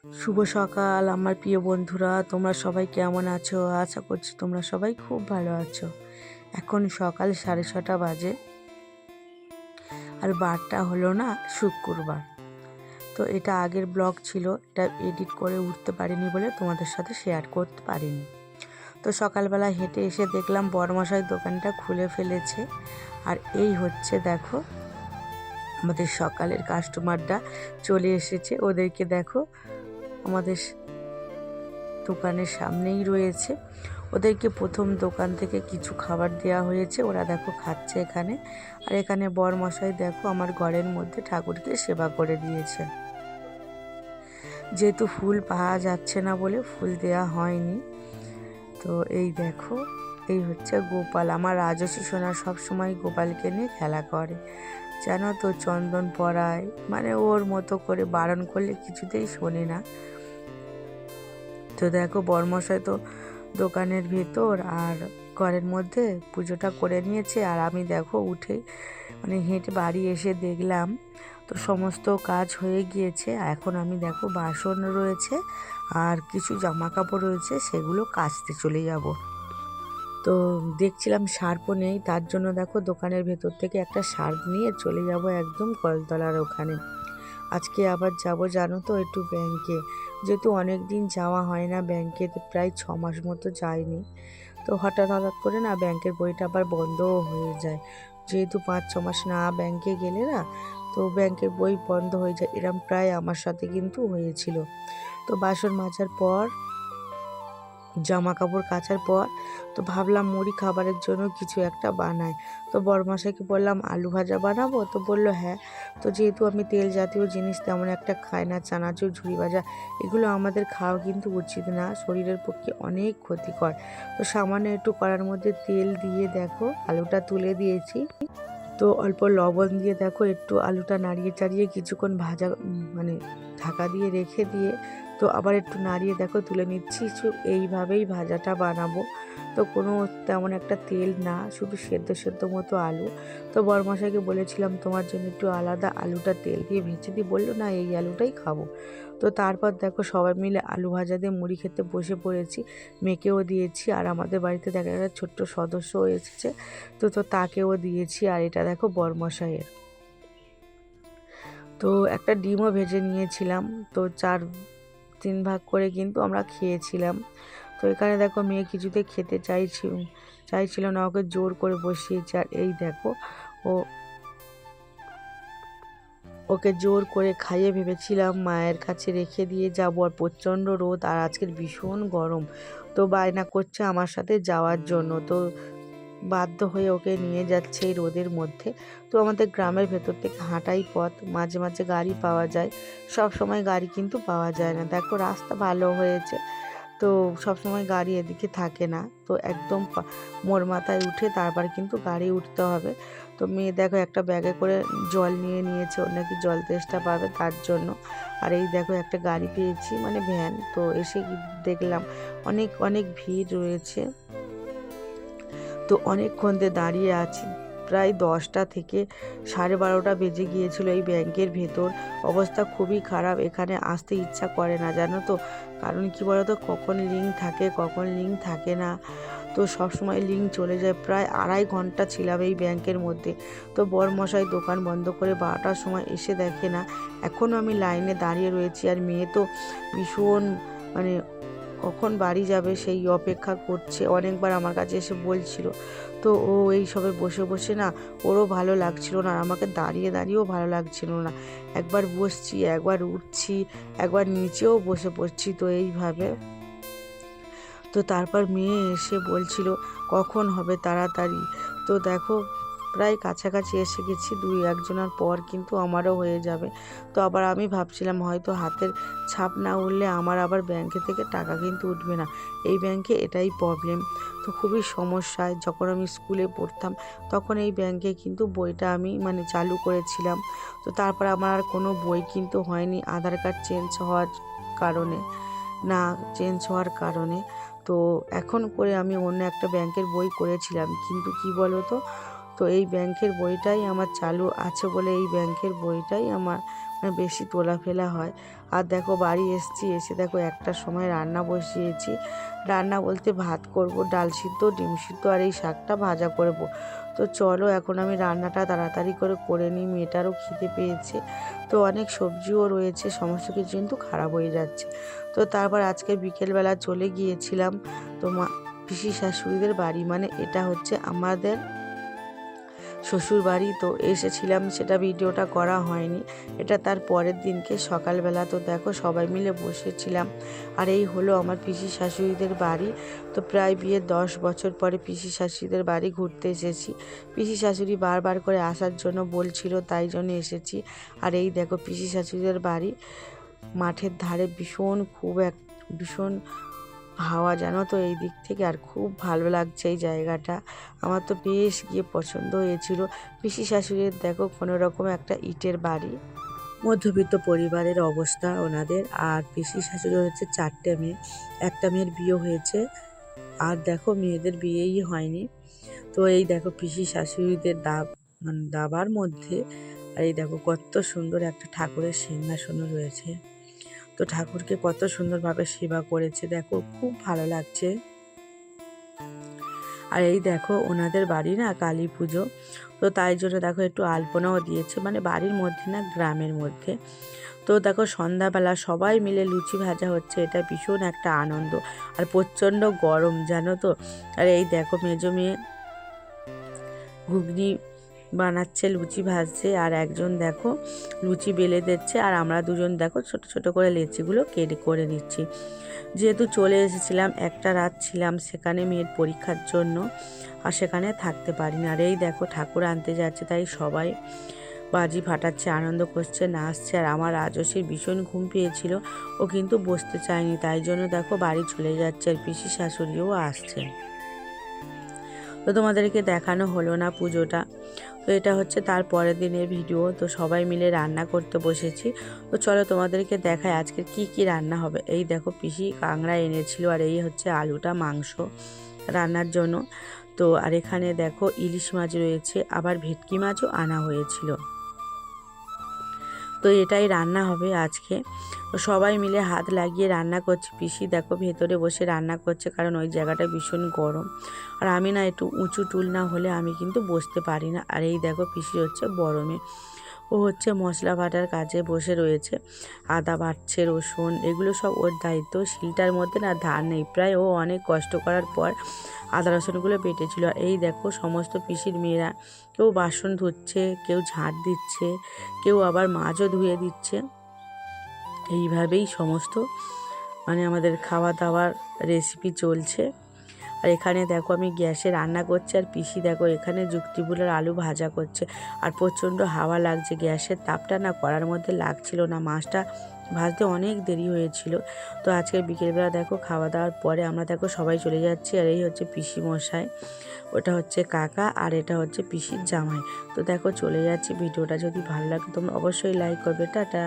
শুভ সকাল আমার প্রিয় বন্ধুরা, তোমরা সবাই কেমন আছো? আশা করছি তোমরা সবাই খুব ভালো আছো। এখন সকাল 6:30 বাজে, আর বারটা হলো না শুক্রবার। তো এটা আগের ব্লগ ছিল, এটা এডিট করে উঠতে পারিনি বলে তোমাদের সাথে শেয়ার করতে পারিনি। তো সকালবেলা হেঁটে এসে দেখলাম বড়মশাই দোকানটা খুলে ফেলেছে। আর এই হচ্ছে দেখো আমাদের সকালের কাস্টমাররা চলে এসেছে। ওদেরকে দেখো আমাদের দোকানের সামনেই রয়েছে। ওদেরকে প্রথম দোকান থেকে কিছু খাবার দেওয়া হয়েছে, ওরা দেখো খাচ্ছে এখানে। আর এখানে বরমশাই দেখো আমার ঘরের মধ্যে ঠাকুরকে সেবা করে দিয়েছে। যেহেতু ফুল পাওয়া যাচ্ছে না বলে ফুল দেওয়া হয়নি। তো এই দেখো, এই হচ্ছে গোপাল। আমার রাজস্বী সোনা সবসময় গোপালকে নিয়ে খেলা করে, জানো তো, চন্দন পরায়, মানে ওর মতো করে বারণ করলে কিছুতেই শোনে না। তো দেখো বরমশাই তো দোকানের ভেতর আর ঘরের মধ্যে পুজোটা করে নিয়েছে। আর আমি দেখো উঠে মানে হেঁটে বাড়ি এসে দেখলাম তো সমস্ত কাজ হয়ে গিয়েছে। এখন আমি দেখো বাসন রয়েছে আর কিছু জামা কাপড় রয়েছে, সেগুলো কাচতে চলে যাব। তো দেখছিলাম সার্ফও নেই, তার জন্য দেখো দোকানের ভেতর থেকে একটা সার্ফ নিয়ে চলে যাব একদম কলতলার ওখানে। আজকে আবার যাব জানো তো একটু ব্যাংকে, যেহেতু অনেক দিন যাওয়া হয় না ব্যাংকে, প্রায় 6 মাস মতো যায়নি। তো হঠাৎ হঠাৎ করে না ব্যাংকের বইটা আবার বন্ধও হয়ে যায়। যেহেতু 5-6 মাস না ব্যাংকে গেলে না, তো ব্যাংকের বই বন্ধ হয়ে যায়। এরম প্রায় আমার সাথে কিন্তু হয়েছিল। তো বাসন মাজার পর, জামা কাপড় কাচার পর, তো ভাবলাম মুড়ি খাবারের জন্য কিছু একটা বানাই। তো বড়মশাইকে বললাম আলু ভাজা বানাবো, তো বললো হ্যাঁ। তো যেহেতু আমি তেল জাতীয় জিনিস তেমন একটা খাই না, চানাচুর, ঝুড়ি ভাজা, এগুলো আমাদের খাওয়া কিন্তু উচিত না, শরীরের পক্ষে অনেক ক্ষতিকর। তো সামান্য একটু কড়ার মধ্যে তেল দিয়ে দেখো আলুটা তুলে দিয়েছি। তো অল্প লবণ দিয়ে দেখো একটু আলুটা নাড়িয়ে চাড়িয়ে কিছুক্ষণ ভাজা মানে ঢাকা দিয়ে রেখে দিয়ে, তো আবার একটু নাড়িয়ে দেখো তুলে নিচ্ছি। এইভাবেই ভাজাটা বানাবো। তো কোনো তেমন একটা তেল না, শুধু সেদ্ধ সেদ্ধ মতো আলু। তো বড়মশাইকে বলেছিলাম তোমার জন্য একটু আলাদা আলুটা তেল দিয়ে ভেজে দিই, বললো না এই আলুটাই খাবো। তো তারপর দেখো সবাই মিলে আলু ভাজা দিয়ে মুড়ি খেতে বসে পড়েছি, মেয়েকেও দিয়েছি। আর আমাদের বাড়িতে দেখা একটা ছোট্ট সদস্য এসেছে, তো তাকেও দিয়েছি। আর এটা দেখো বরমশাইয়ের। তো একটা ডিমও ভেজে নিয়েছিলাম, তো 4-3 ভাগ করে কিন্তু আমরা খেয়েছিলাম। তো এখানে দেখো মেয়ে কিছুতে খেতে চাইছিল না, ওকে জোর করে বসিয়েছি। আর এই দেখো ও ওকে জোর করে খাইয়ে ভেবেছিলাম মায়ের কাছে রেখে দিয়ে যাবো, আর প্রচণ্ড রোদ আর আজকের ভীষণ গরম। তো বায়না করছে আমার সাথে যাওয়ার জন্য, তো বাধ্য হয়ে ওকে নিয়ে যাচ্ছে এই রোদের মধ্যে। তো আমাদের গ্রামের ভেতর থেকে হাঁটাই পথ, মাঝে মাঝে গাড়ি পাওয়া যায়, সব সময় গাড়ি কিন্তু পাওয়া যায় না। দেখো রাস্তা ভালো হয়েছে, তো সবসময় গাড়ি এদিকে থাকে না। তো একদম মোড় মাথায় উঠে তারপর কিন্তু গাড়ি উঠতে হবে। তো মেয়ে দেখো একটা ব্যাগে করে জল নিয়ে নিয়েছে, ওর নাকি জল তেষ্টা পাবে তার জন্য। আর এই দেখো একটা গাড়ি পেয়েছি, মানে ভ্যান। তো এসে দেখলাম অনেক অনেক ভিড় রয়েছে। তো অনেকক্ষণ ধরে দাঁড়িয়ে আছি, প্রায় 10টা থেকে 12:30 বেজে গিয়েছিল। এই ব্যাংকের ভেতর অবস্থা খুবই খারাপ, এখানে আসতে ইচ্ছা করে না জানো তো। কারণ কি বলতো, কখন লিঙ্ক থাকে কখন লিঙ্ক থাকে না। তো সবসময় লিঙ্ক চলে যায়। প্রায় 2.5 ঘন্টা ছিলাম এই ব্যাংকের মধ্যে। তো বরমশাই দোকান বন্ধ করে 12টার সময় এসে দেখে না, এখনও আমি লাইনে দাঁড়িয়ে রয়েছি। আর মেয়ে তো ভীষণ মানে কখন বাড়ি যাবে সেই অপেক্ষা করছে, অনেকবার আমার কাছে এসে বলছিল। তো ও এই সবে বসে বসে না, ওরও ভালো লাগছিল না, আর আমাকে দাঁড়িয়ে দাঁড়িয়েও ভালো লাগছিল না। একবার বসছি, একবার উঠছি, একবার নিচেও বসে পড়ছি, তো এইভাবে। তো তারপর মেয়ে এসে বলছিল কখন হবে তাড়াতাড়ি। তো দেখো প্রায় কাছাকাছি এসে গেছি, 2-1 জনের পর কিন্তু আমারও হয়ে যাবে। তো আবার আমি ভাবছিলাম হয়তো হাতের ছাপ না উঠলে আমার আবার ব্যাংকে থেকে টাকা কিন্তু উঠবে না। এই ব্যাংকে এটাই প্রবলেম। তো খুবই সমস্যায়, যখন আমি স্কুলে পড়তাম তখন এই ব্যাংকে কিন্তু বইটা আমি মানে চালু করেছিলাম। তো তারপর আমার আর কোনো বই কিন্তু হয়নি, আধার কার্ড চেঞ্জ হওয়ার কারণে, না চেঞ্জ হওয়ার কারণে। তো এখন করে আমি অন্য একটা ব্যাংকের বই করেছিলাম, কিন্তু কি বলো তো, তো এই ব্যাংকের বইটাই আমার চালু আছে বলে এই ব্যাংকের বইটাই আমার বেশি তোলাফেলা হয়। আর দেখো বাড়ি এসে দেখো 1টার সময় রান্না বসিয়েছি। রান্না বলতে ভাত করব, ডাল সিদ্ধ, ডিম সিদ্ধ আর এই শাকটা ভাজা করব। তো চলো এখন আমি রান্নাটা তাড়াতাড়ি করে নিই, মেয়েটারও খিদে পেয়েছে। তো অনেক সবজিও রয়েছে, সমস্ত কিছু কিন্তু খারাপ হয়ে যাচ্ছে। তো তারপর আজকে বিকেলবেলা চলে গিয়েছিলাম তো পিসি শাশুড়িদের বাড়ি, মানে এটা হচ্ছে আমাদের শ্বশুর বাড়ি। তো এসেছিলাম, সেটা ভিডিওটা করা হয়নি, এটা তার পরের দিনকে সকালবেলা। তো দেখো সবাই মিলে বসেছিলাম। আর এই হলো আমার পিসি শাশুড়িদের বাড়ি। তো প্রায় বিয়ের 10 বছর পরে পিসি শাশুড়িদের বাড়ি ঘুরতে এসেছি। পিসি শাশুড়ি বারবার করে আসার জন্য বলছিল, তাই জন্য এসেছি। আর এই দেখো পিসি শাশুড়িদের বাড়ি মাঠের ধারে, ভীষণ হাওয়া, জানো তো এই দিক থেকে। আর খুব ভালো লাগছে এই জায়গাটা, আমার তো বেশ গিয়ে পছন্দ হয়েছিল। পিসি শাশুড়ির দেখো কোনো রকম একটা ইটের বাড়ি, মধ্যবিত্ত পরিবারের অবস্থা ওনাদের। আর পিসি শাশুড়ি হচ্ছে 4টে মেয়ে, একটা মেয়ের বিয়ে হয়েছে, আর দেখো মেয়েদের বিয়েই হয়নি। তো এই দেখো পিসি শাশুড়িদের দাবার মধ্যে, আর এই দেখো কত সুন্দর একটা ঠাকুরের সিংহাসনও রয়েছে। তো ঠাকুরকে কত সুন্দরভাবে সেবা করেছে, দেখো খুব ভালো লাগছে। আর এই দেখো ওনাদের বাড়ি না কালী পুজো, তো তাই জন্য দেখো একটু আলপনাও দিয়েছে, মানে বাড়ির মধ্যে না, গ্রামের মধ্যে। তো দেখো সন্ধ্যাবেলা সবাই মিলে লুচি ভাজা হচ্ছে, এটা ভীষণ একটা আনন্দ। আর প্রচণ্ড গরম, জানো তো। আর এই দেখো মেজো মেয়ে ঘুগনি বানাচ্ছে, লুচি ভাজছে, আর একজন দেখো লুচি বেলে দিচ্ছে, আর আমরা দুজন দেখো ছোট ছোট করে লেচিগুলো কেটে করে নিচ্ছি। যেহেতু চলে এসেছিলাম, একটা রাত ছিলাম সেখানে মেয়ের পরীক্ষার জন্য, আর সেখানে থাকতে পারিনি। আর এই দেখো ঠাকুর আনতে যাচ্ছে, তাই সবাই বাজি ফাটাচ্ছে, আনন্দ করছে, নাচছে। আর আমার রাজস্বীর ভীষণ ঘুম পেয়েছিল, ও কিন্তু বসতে চায়নি, তাই জন্য দেখো বাড়ি চলে যাচ্ছে। আর পিসি শাশুড়িও আসছে। তো তোমাদেরকে দেখানো হলো না পুজোটা। তো এটা হচ্ছে তার পরের দিনের ভিডিও। তো সবাই মিলে রান্না করতে বসেছি। তো চলো তোমাদেরকে দেখায় আজকের কি কি রান্না হবে। এই দেখো পিসি কাঁকড়া এনেছিল, আর এই হচ্ছে আলুটা মাংস রান্নার জন্য। তো আর এখানে দেখো ইলিশ মাছ রয়েছে, আবার ভেটকি মাছও আনা হয়েছিল। তো এটাই রান্না হবে আজকে। তো সবাই মিলে হাত লাগিয়ে রান্না করছি। পিসি দেখো ভেতরে বসে রান্না করছে, কারণ ওই জায়গাটা ভীষণ গরম। আর আমি না একটু উঁচু টুল না হলে আমি কিন্তু বসতে পারি না। আর এই দেখো পিসি হচ্ছে বড় মেয়ে, ও হচ্ছে মশলা বাটার কাজে বসে রয়েছে, আদা বাটছে, রসুন, এগুলো সব ওর দায়িত্ব। শিলটার মধ্যে না ধার নেই, প্রায় ও অনেক কষ্ট করার পর আদা রসুনগুলো বেটেছিল। আর এই দেখো সমস্ত পিসির মেয়েরা, কেউ বাসন ধুচ্ছে, কেউ ঝাঁট দিচ্ছে, কেউ আবার মাছও ধুয়ে দিচ্ছে। এইভাবেই সমস্ত আমাদের খাওয়া দাওয়ার রেসিপি চলছে। আর এখানে দেখো আমি গ্যাসে রান্না করছি, আর পিসি দেখো এখানে যুক্তিবুলার আলু ভাজা করছে। আর প্রচণ্ড হাওয়া লাগছে, গ্যাসের তাপটা না কড়ার মধ্যে লাগছিল না, মাছটা ভাজতে অনেক দেরি হয়েছিল। তো আজকে বিকেলবেলা দেখো খাওয়া দাওয়ার পরে আমরা দেখো সবাই চলে যাচ্ছি। আর এই হচ্ছে পিসি মশাই, ওটা হচ্ছে কাকা, আর এটা হচ্ছে পিসির জামাই। তো দেখো চলে যাচ্ছি। ভিডিওটা যদি ভালো লাগে তোমরা অবশ্যই লাইক করবে। টাটা।